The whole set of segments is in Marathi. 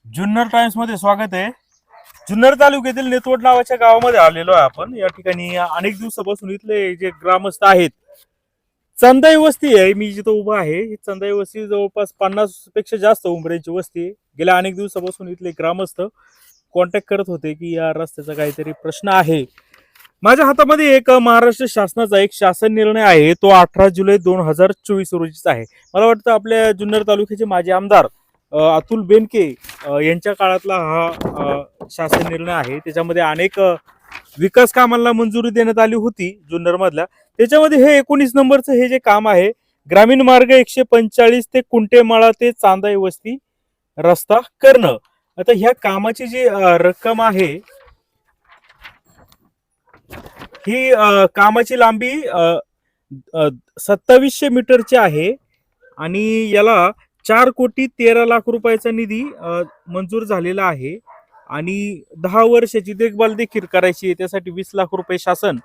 जुन्नर टाइम्स मध्ये स्वागत आहे. जुन्नर तालुक्यातील नेतवड नावाच्या गावामध्ये आलेलो आहे आपण. या ठिकाणी अनेक दिवसापासून इथले जे ग्रामस्थ आहेत, चंदाई वस्ती आहे, मी जिथं उभा आहे, ही चंदाई वस्ती जवळपास 50 पेक्षा जास्त उंबऱ्यांची वस्ती आहे. गेल्या अनेक दिवसापासून इथले ग्रामस्थ कॉन्टॅक्ट करत होते की या रस्त्याचा काहीतरी प्रश्न आहे. माझ्या हातामध्ये एक महाराष्ट्र शासनाचा एक शासन निर्णय आहे, तो 18 जुलै 2024 रोजीचा आहे. मला वाटतं आपल्या जुन्नर तालुक्याचे माजी आमदार अतुल बेनके यांच्या काळातला हा शासन निर्णय आहे. त्याच्यामध्ये अनेक विकास कामांना मंजुरी देण्यात आली होती जुन्नर मधल्या. त्याच्यामध्ये हे 19 नंबरचं हे जे काम आहे, ग्रामीण मार्ग 145 ते कुंटेमाळा ते चांदाई वस्ती रस्ता करणं. आता ह्या कामाची जी रक्कम आहे, ही कामाची लांबी 2700 मीटरची आहे आणि याला 4,13,00,000 रुपयाचा निधी मंजूर झालेला आहे आणि 10 वर्षाची देखभाल देखील करायची आहे. त्यासाठी 20 लाख रुपये शासन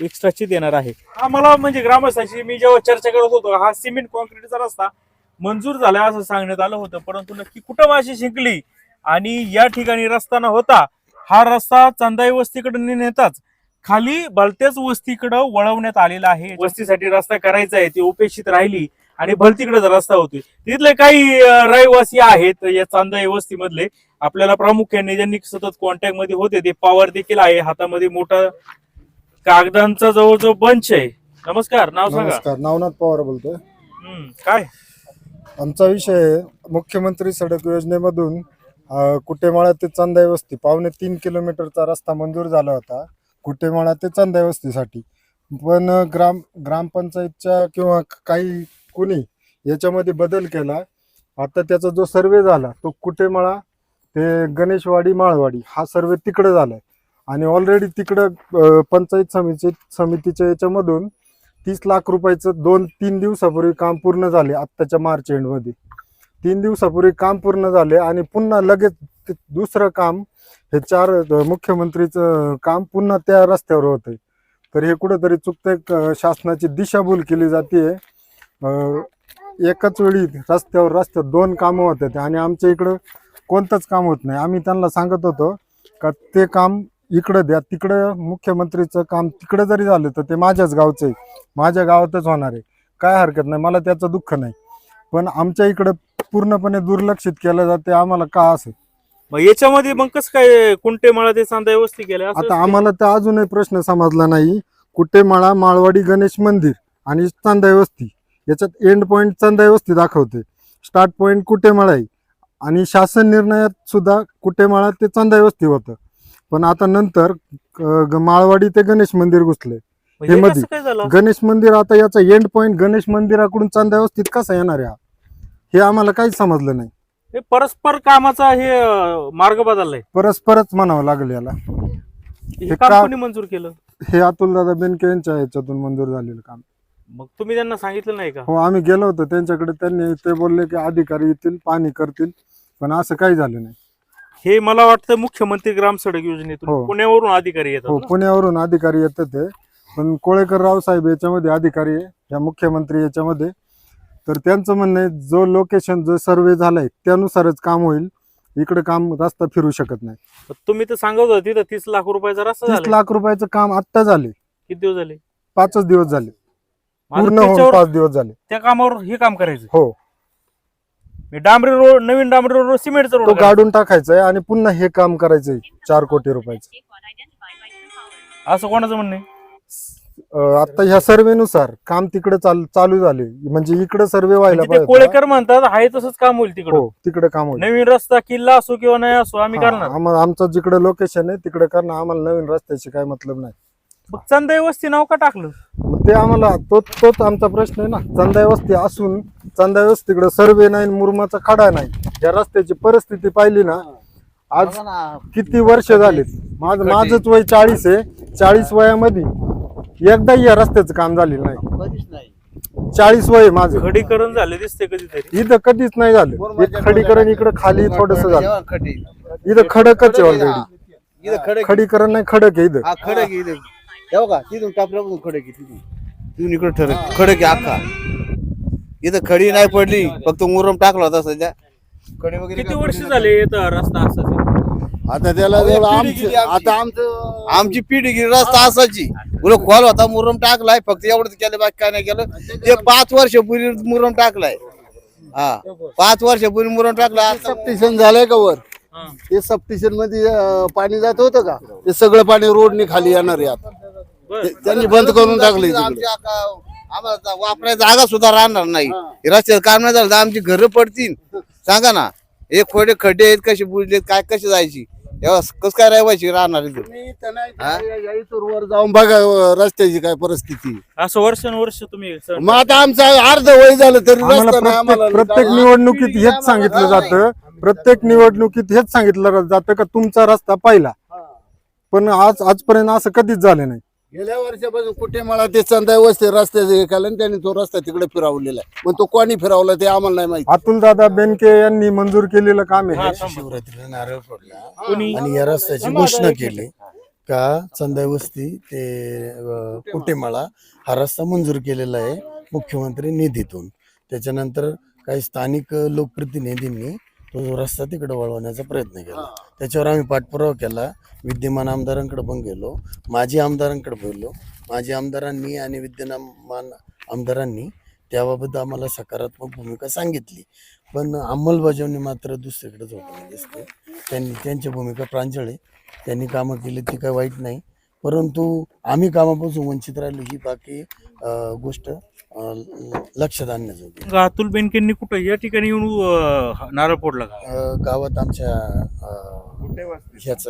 एक्स्ट्राचे देणार आहे. हा मला म्हणजे ग्रामस्थांशी मी जेव्हा चर्चा करत होतो, हा सिमेंट कॉन्क्रीटचा रस्ता मंजूर झाला असं सांगण्यात आलं होतं, परंतु नक्की कुठं माशी शिंकली आणि या ठिकाणी रस्ता न होता हा रस्ता चंदाई वस्तीकडे नेताच खाली भलत्याच वस्तीकडे वळवण्यात आलेला आहे. वस्तीसाठी रस्ता करायचा आहे, ती उपेक्षित राहिली आणि भलतीकडे रस्ता होतोय. तिथले काही रहिवासी आहेत या चांदाई वस्ती मधले, आपल्याला प्रामुख्याने ज्यांनी सतत कॉन्टॅक्ट मध्ये होते ते पवार देखील आहे. हातामध्ये मोठा कागदांचा जवळजवळ बंच आहे. नमस्कार, नाव सांगा. नमस्कार, नवनाथ पवार बोलतोय. काय आमचा विषय मुख्यमंत्री सडक योजनेमधून कुटेमाळा ते चांदाई वस्ती 3.25 किलोमीटरचा रस्ता मंजूर झाला होता कुटेमाळा ते चांदाई वस्तीसाठी. पण ग्रामपंचायतच्या किंवा काही कुणी याच्यामध्ये बदल केला. आता त्याचा जो सर्वे झाला तो कुटेमाळा ते गणेशवाडी माळवाडी हा सर्वे तिकडे झालाय आणि ऑलरेडी तिकडं पंचायत समितीच्या याच्यामधून 30 लाख रुपयाचं 2-3 दिवसापूर्वी काम पूर्ण झाले. आत्ताच्या मार्च एंडमध्ये 3 दिवसापूर्वी काम पूर्ण झाले आणि पुन्हा लगेच दुसरं काम हे मुख्यमंत्रीचं काम पुन्हा त्या रस्त्यावर होतंय. तर हे कुठेतरी चुकतंय. शासनाची दिशाभूल केली जाते. एकाच वेळी रस्त्यावर 2 कामं होतात आणि आमच्या इकडं कोणतंच काम होत नाही. आम्ही त्यांना सांगत होतो का ते काम इकडं द्या, तिकडं मुख्यमंत्रीचं काम तिकडं जरी झालं तर ते माझ्याच गावचं आहे, माझ्या गावातच होणार आहे, काय हरकत नाही, मला त्याचं दुःख नाही. पण आमच्या इकडं पूर्णपणे दुर्लक्षित केलं जाते. आम्हाला का असं मग याच्यामध्ये मग कसं काय कुंटेमाळा ते चांदाई वस्ती केलं? आता आम्हाला तर अजूनही प्रश्न समजला नाही. कुटेमाळा माळवाडी गणेश मंदिर आणि चांदाई वस्ती याच्यात एंड पॉइंट चांदाई वस्ती दाखवते, स्टार्ट पॉइंट कुटेमाळा आहे आणि शासन निर्णयात सुद्धा कुटेमाळा ते चांदाई वस्ती होतं. पण आता नंतर माळवाडी ते गणेश मंदिर घुसले हे मध्ये. गणेश मंदिर आता याचा एंड पॉइंट गणेश मंदिराकडून चांदाई वस्तीत कसा येणार आहे हे आम्हाला काहीच समजलं नाही. हे परस्पर कामाचा हे मार्ग बदललाय, परस्परच म्हणावं लागलं याला. हे काम कोणी मंजूर केलं? हे अतुलदादा बेनके यांच्या याच्यातून मंजूर झालेलं काम. मग तुम्ही त्यांना सांगितलं नाही का? हो, आम्ही गेलो होतो त्यांच्याकडे. ते बोलले की अधिकारी येतील, पाणी करतील, पण असं काही झालं नाही. हे मला वाटतं मुख्यमंत्री ग्राम सडक योजनेतून पुण्यावरून अधिकारी येतात. हो, पुण्यावरून अधिकारी येतात ते. पण कोळेकर रावसाहेब याच्यामध्ये अधिकारी आहे, या मुख्यमंत्री याच्यामध्ये. तर त्यांचं म्हणणं आहे जो लोकेशन जो सर्वे झालाय त्यानुसारच काम होईल, इकडे काम रस्ता फिरू शकत नाही. तुम्ही तर सांगत होते तिथं 30 लाख रुपयाचा रस्ता 30 लाख रुपयाचं काम आत्ता झाले. किती दिवस झाले? 5 दिवस झाले, पूर्ण होऊन 5 दिवस झाले. त्या कामावर हे काम करायचं? हो, डांबरी रोड, नवीन डांबरी रोड, सिमेंटचा रोड काढून टाकायचं आहे आणि पुन्हा हे काम करायचंय 4 कोटी रुपयाचं. असं कोणाचं म्हणणं आहे? आता ह्या सर्वेनुसार काम तिकडे चालू झाले, म्हणजे इकडे सर्वे व्हायला पाहिजे. कोळेकर म्हणतात आहे तसंच काम होईल तिकडे. हो, तिकडे काम होईल. नवीन रस्ता किल्ला असो किंवा नाही असो आम्ही करणार. आमचं जिकडे लोकेशन आहे तिकडे करणार, आम्हाला नवीन रस्त्याची काही मतलब नाही. चांदाई वस्ती नाव का टाकलं? ते आम्हाला तोच आमचा प्रश्न आहे ना. चांदाई वस्ती असून चांदाई वस्तीकडे सर्वे नाही, मुरुमाचा खडा नाही. या रस्त्याची परिस्थिती पाहिली ना, आज किती वर्ष झालीत. माझंच वय 40 आहे. 40 वयामध्ये एकदाही या रस्त्याचं काम झालेलं नाही. 40 वय माझं. खडीकरण झाले दिसते कधीतरी. इथं कधीच नाही झालं. खडीकरण इकडे खाली थोडस झालं. इथं खडकच आहे ऑलरेडी. खडीकरण नाही, खडक आहे इथं. खडक आहे इथं. का तिथून टापल्यापासून खडक आहे, तिथून इकडे खडक आहे अख्खा. इथं खडी नाही पडली, फक्त मुरम टाकला होता सध्या. कडे वगैरे किती काय वर्ष पडले झाले येतं रस्ता असाच आहे? आता त्याला अहो, जवळ पिढी आमचं गेली आमची. आता आमचं आमची पिढी गेली रस्ता असाची उलट खोल होता मुरम टाकलाय फक्त एवढंच केलं बाकी काय नाही केलं ते 5 वर्षापूर्वी मुरम टाकलाय. हा 5 वर्षापूर्वी मुरम टाकला आता सबस्टेशन झालंय का वर हा. ते सबस्टेशन मध्ये पाणी जात होतं का ते सगळं पाणी रोडने खाली येणार आहे आता बरं. त्यांनी बंद करून टाकले आमच्या आम्हाला वापरायची जागा सुद्धा राहणार नाही रस्त्याचं काम नाही झालं तर आमची घरं पडतील सांगा ना एक खोडे खड्डे आहेत कसे बुजलेत काय कशी जायची कस काय राहायची राहणार इथं वर जाऊन बघा रस्त्याची काय परिस्थिती असं वर्षानुवर्ष तुम्ही मग आता आमचं अर्ध वय झालं तरी आम्हाला रस्ता नाही आम्हाला प्रत्येक निवडणुकीत हेच सांगितलं जातं, प्रत्येक निवडणुकीत हेच सांगितलं जातं का तुमचा रस्ता पहिला, पण आजपर्यंत असं कधीच झालं नाही. गेल्या वर्षापासून कुठे मला ते चंदा वस्ती रस्त्याचे एकाला आणि त्यांनी तो रस्ता तिकडे फिरवलेला आहे पण तो कोणी फिरवला ते आम्हाला नाही माहिती. अतुल दादा बेनके यांनी मंजूर केलेलं काम आहे. शिवरात्रीला नारळ फोडला कोणी? आणि या रस्त्याची घोषणा केली का चंदा वस्ती ते कुटेमाळा हा रस्ता मंजूर केलेला आहे मुख्यमंत्री निधीतून. त्याच्यानंतर काही स्थानिक लोकप्रतिनिधींनी तो रस्ता तिकडे वळवण्याचा प्रयत्न केला. त्याच्यावर आम्ही पाठपुरावा केला. विद्यमान आमदारांकडे पण गेलो, माजी आमदारांकडे बोललो. माजी आमदारांनी आणि विद्यमान आमदारांनी त्याबाबत आम्हाला सकारात्मक भूमिका सांगितली, पण अंमलबजावणी मात्र दुसरीकडेच होताना दिसते. त्यांची भूमिका प्रांजळ आहे, त्यांनी कामं केली ती काही वाईट नाही, परंतु आम्ही कामापासून वंचित राहिलो ही बाकी गोष्ट लक्षात आणण्याजोगी. अतुल बेनकेंनी कुठं या ठिकाणी येऊन नारळ फोडला का? गावात आमच्या ह्याच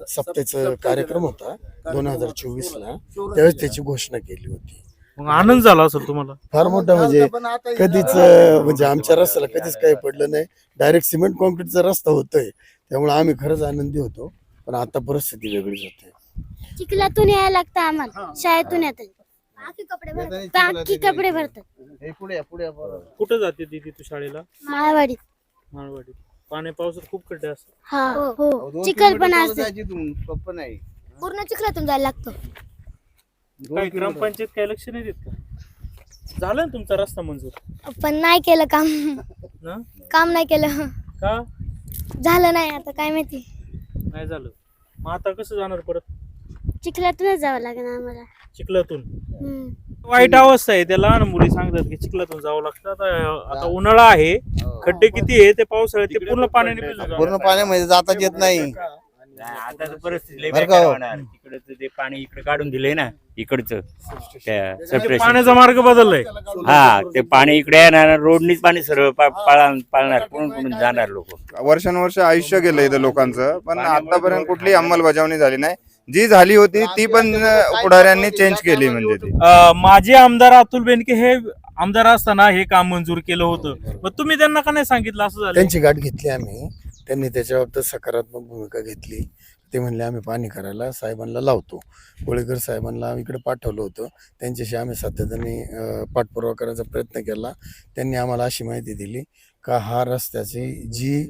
सप्त्याचा कार्यक्रम होता 2024ला, त्यावेळेस त्याची घोषणा केली होती. मग आनंद झाला असेल तुम्हाला? फार मोठा म्हणजे कधीच म्हणजे आमच्या रस्त्याला कधीच काही पडलं नाही. डायरेक्ट सिमेंट कॉन्क्रीटचा रस्ता होतोय, त्यामुळे आम्ही खरंच आनंदी होतो. पण आता परिस्थिती वेगळीच होते. चिखलातून यायला लागतं आम्हाला, शाळेतून येतात बाकी कपडे भरतात. हे पुढे पुढे कुठं जाते दीदी तू शाळेला? माळवाडीत. माळवाडीत. पाण्या पावसात खूप खड्डे असतात. हा हो चिखल पण असते, सोपं नाही. पूर्ण चिखलातून जायला लागतं. काय ग्रामपंचायत काय लक्ष नाही देत का? झालं ना तुमचा रस्ता मंजूर? पण नाही केलं काम, ना? काम नाही केलं, का झालं नाही. आता काय माहिती, नाही झालं? मग आता कसं जाणार परत? चिखलातूनच जावं लागेल आम्हाला. चिखलातून? हम्म. वाईट अवस्था आहे. त्या लहान मुली सांगतात की चिखलातून जावं लागतं. आता उन्हाळा आहे, खड्डे किती आहे ते पावसाळ्यात ते पूर्ण पाण्याने भिजून जाणार. पूर्ण पाण्यामध्ये जाता येत नाही. आता तर परिस्थिती लय बरं बेकार का हो? होणार. तिकडचं ते पाणी इकडे काढून दिलंय ना इकडचं त्या ते separation. पाण्याचा मार्ग बदललाय. हा ते पाणी इकडे येणार, रोडनीच पाणी सरळ पाळणार, पुढून जाणार लोक. वर्षानुवर्ष आयुष्य गेलं इथं लोकांचं, पण आतापर्यंत कुठली अंमलबजावणी झाली नाही. जी झाली होती ती पण पुढाऱ्यांनी चेंज केली. म्हणजे ती माजी आमदार अतुल बेनके हे आमदार असताना हे काम मंजूर केलं होतं, मग तुम्ही त्यांना का नाही सांगितलं असं झालं? त्यांची गाठ घेतली आम्ही, त्यांनी त्याच्याबाबत सकारात्मक भूमिका घेतली. ते म्हणले आम्ही पाणी करायला साहेबांना लावतो. कोळीकर साहेबांना इकडे पाठवलं होतं, त्यांच्याशी आम्ही सातत्याने पाठपुरावा करायचा प्रयत्न केला. त्यांनी आम्हाला अशी माहिती दिली का हा रस्त्याची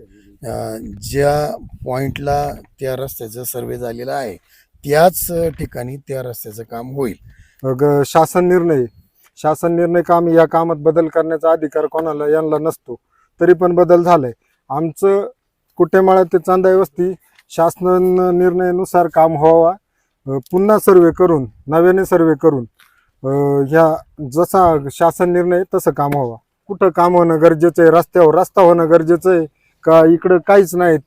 ज्या पॉइंटला त्या रस्त्याचा सर्वे झालेला आहे त्याच ठिकाणी त्या रस्त्याचं काम होईल. शासन निर्णय काम, या कामात बदल करण्याचा अधिकार कोणाला यांना नसतो, तरी पण बदल झालाय. आमचं कुटेमाळा ते चांदा वस्ती शासन निर्णयानुसार काम व्हावा, पुन्हा सर्वे करून, नव्याने सर्वे करून ह्या जसा शासन निर्णय तसं काम व्हावा. कुठं काम होणं गरजेचं आहे, रस्त्यावर रस्ता होणं गरजेचं आहे का इकडं काहीच नाही,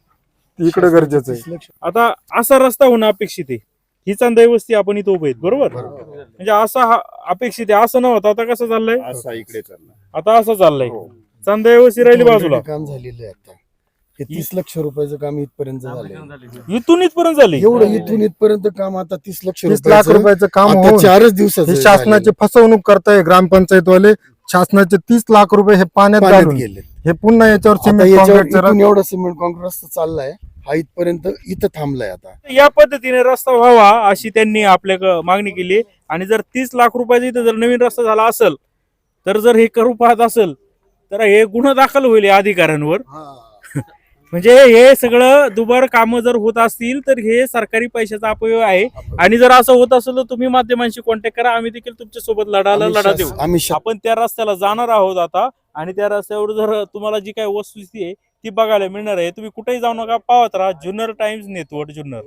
इकडं गरजेचं आहे. आता असा रस्ता होणं अपेक्षित आहे. ही चांदा वस्ती आपण इथं उभे आहेत, बरोबर? म्हणजे असा अपेक्षित आहे, असं नव्हतं. आता कसं चाललंय? असा इकडे चालला. आता असं चाललंय. चांदा वस्ती राहिली बाजूला. काम झालेलं आहे आता. हे 30 लक्ष रुपयाचं काम इथपर्यंत झालंय. इथून इथपर्यंत झाली. एवढं इथून इथपर्यंत काम आता 30 30 लाख रुपयाचं काम आता होऊन 4च दिवसात हे शासनाची फसवणूक करताय ग्रामपंचायतवाले. शासनाचे 30 लाख रुपये हे पाण्यात घालून गेले. हे पुन्हा याच्यावर आता सिमेंट याच्यावर काँक्रीटचं इथून एवढा सिमेंट काँक्रीट रस्ता चाललाय, हा इथपर्यंत इथं थांबलाय. आता या पद्धतीने रस्ता व्हावा अशी त्यांनी आपल्या मागणी केली. आणि जर 30 लाख रुपयाचा इथं जर नवीन रस्ता झाला असेल, तर जर हे करू पाहत असेल तर हे गुन्हा दाखल होईल या अधिकाऱ्यांवर. म्हणजे हे सगळं दुबार कामं जर होत असतील तर हे सरकारी पैशाचा अपव्यय आहे. आणि जर असं होत असेल तर तुम्ही माध्यमांशी कॉन्टॅक्ट करा, आम्ही देखील तुमच्या सोबत लढा देऊ. आम्ही आपण त्या रस्त्याला जाणार आहोत आता, आणि त्या रस्त्यावर जर तुम्हाला जी काही वस्तुस्थिती आहे ती बघायला मिळणार आहे. तुम्ही कुठेही जाऊ नका, पाहत राहा जुन्नर टाइम्स नेतवड जुन्नर.